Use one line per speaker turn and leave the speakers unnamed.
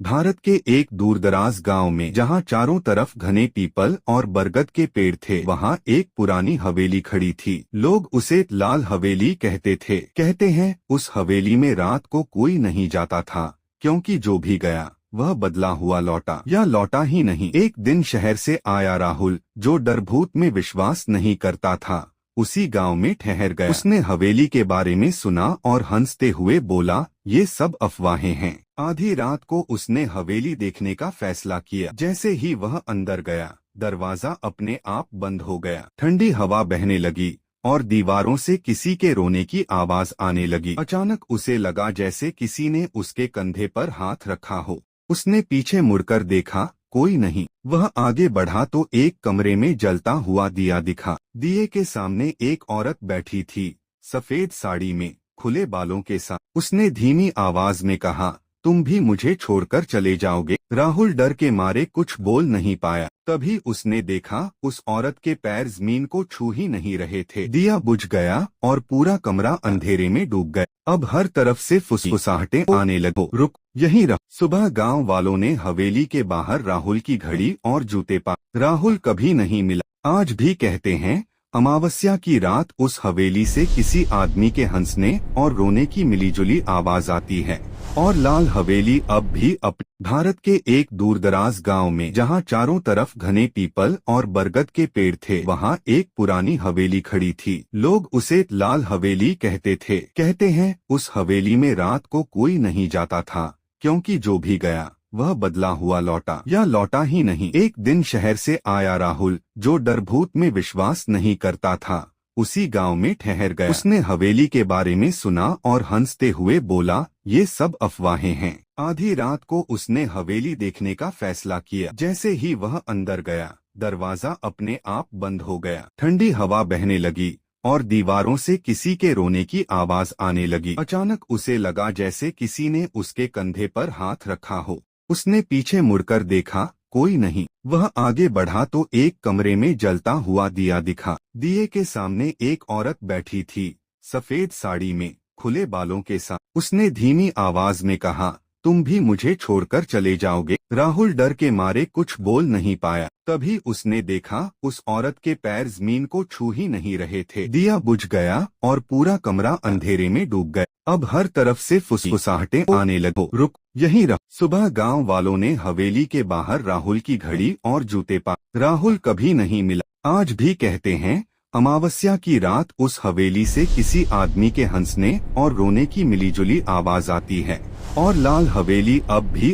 भारत के एक दूरदराज गांव में जहां चारों तरफ घने पीपल और बरगद के पेड़ थे, वहां एक पुरानी हवेली खड़ी थी। लोग उसे लाल हवेली कहते थे। कहते हैं उस हवेली में रात को कोई नहीं जाता था, क्योंकि जो भी गया वह बदला हुआ लौटा या लौटा ही नहीं। एक दिन शहर से आया राहुल, जो डरभूत में विश्वास नहीं करता था, उसी गांव में ठहर गया। उसने हवेली के बारे में सुना और हंसते हुए बोला, ये सब अफवाहें हैं। आधी रात को उसने हवेली देखने का फैसला किया। जैसे ही वह अंदर गया, दरवाजा अपने आप बंद हो गया। ठंडी हवा बहने लगी और दीवारों से किसी के रोने की आवाज आने लगी। अचानक उसे लगा जैसे किसी ने उसके कंधे पर हाथ रखा हो। उसने पीछे मुड़कर देखा, कोई नहीं। वह आगे बढ़ा तो एक कमरे में जलता हुआ दिया दिखा। दिए के सामने एक औरत बैठी थी, सफेद साड़ी में, खुले बालों के साथ। उसने धीमी आवाज में कहा, तुम भी मुझे छोड़कर चले जाओगे? राहुल डर के मारे कुछ बोल नहीं पाया। तभी उसने देखा उस औरत के पैर जमीन को छू ही नहीं रहे थे। दिया बुझ गया और पूरा कमरा अंधेरे में डूब गया। अब हर तरफ से फुसफुसाहटें आने लगो। रुक, यहीं रह। सुबह गांव वालों ने हवेली के बाहर राहुल की घड़ी और जूते पा। राहुल कभी नहीं मिला। आज भी कहते हैं अमावस्या की रात उस हवेली से किसी आदमी के हंसने और रोने की मिलीजुली आवाज आती है। और लाल हवेली अब भी भारत के एक दूरदराज गांव में जहां चारों तरफ घने पीपल और बरगद के पेड़ थे, वहां एक पुरानी हवेली खड़ी थी। लोग उसे लाल हवेली कहते थे। कहते हैं उस हवेली में रात को कोई नहीं जाता था, क्योंकि जो भी गया वह बदला हुआ लौटा या लौटा ही नहीं। एक दिन शहर से आया राहुल, जो डरभूत में विश्वास नहीं करता था, उसी गांव में ठहर गया। उसने हवेली के बारे में सुना और हंसते हुए बोला, ये सब अफवाहें हैं। आधी रात को उसने हवेली देखने का फैसला किया। जैसे ही वह अंदर गया, दरवाजा अपने आप बंद हो गया। ठंडी हवा बहने लगी और दीवारों से किसी के रोने की आवाज आने लगी। अचानक उसे लगा जैसे किसी ने उसके कंधे पर हाथ रखा हो। उसने पीछे मुड़कर देखा, कोई नहीं। वह आगे बढ़ा तो एक कमरे में जलता हुआ दिया दिखा। दिए के सामने एक औरत बैठी थी, सफेद साड़ी में, खुले बालों के साथ। उसने धीमी आवाज में कहा, तुम भी मुझे छोड़कर चले जाओगे? राहुल डर के मारे कुछ बोल नहीं पाया। तभी उसने देखा उस औरत के पैर जमीन को छू ही नहीं रहे थे। दिया बुझ गया और पूरा कमरा अंधेरे में डूब गया। अब हर तरफ से फुसफुसाहटें आने लगो। रुक, यहीं रह। सुबह गांव वालों ने हवेली के बाहर राहुल की घड़ी और जूते पा। राहुल कभी नहीं मिला। आज भी कहते हैं अमावस्या की रात उस हवेली से किसी आदमी के हंसने और रोने की मिलीजुली आवाज आती है। और लाल हवेली अब भी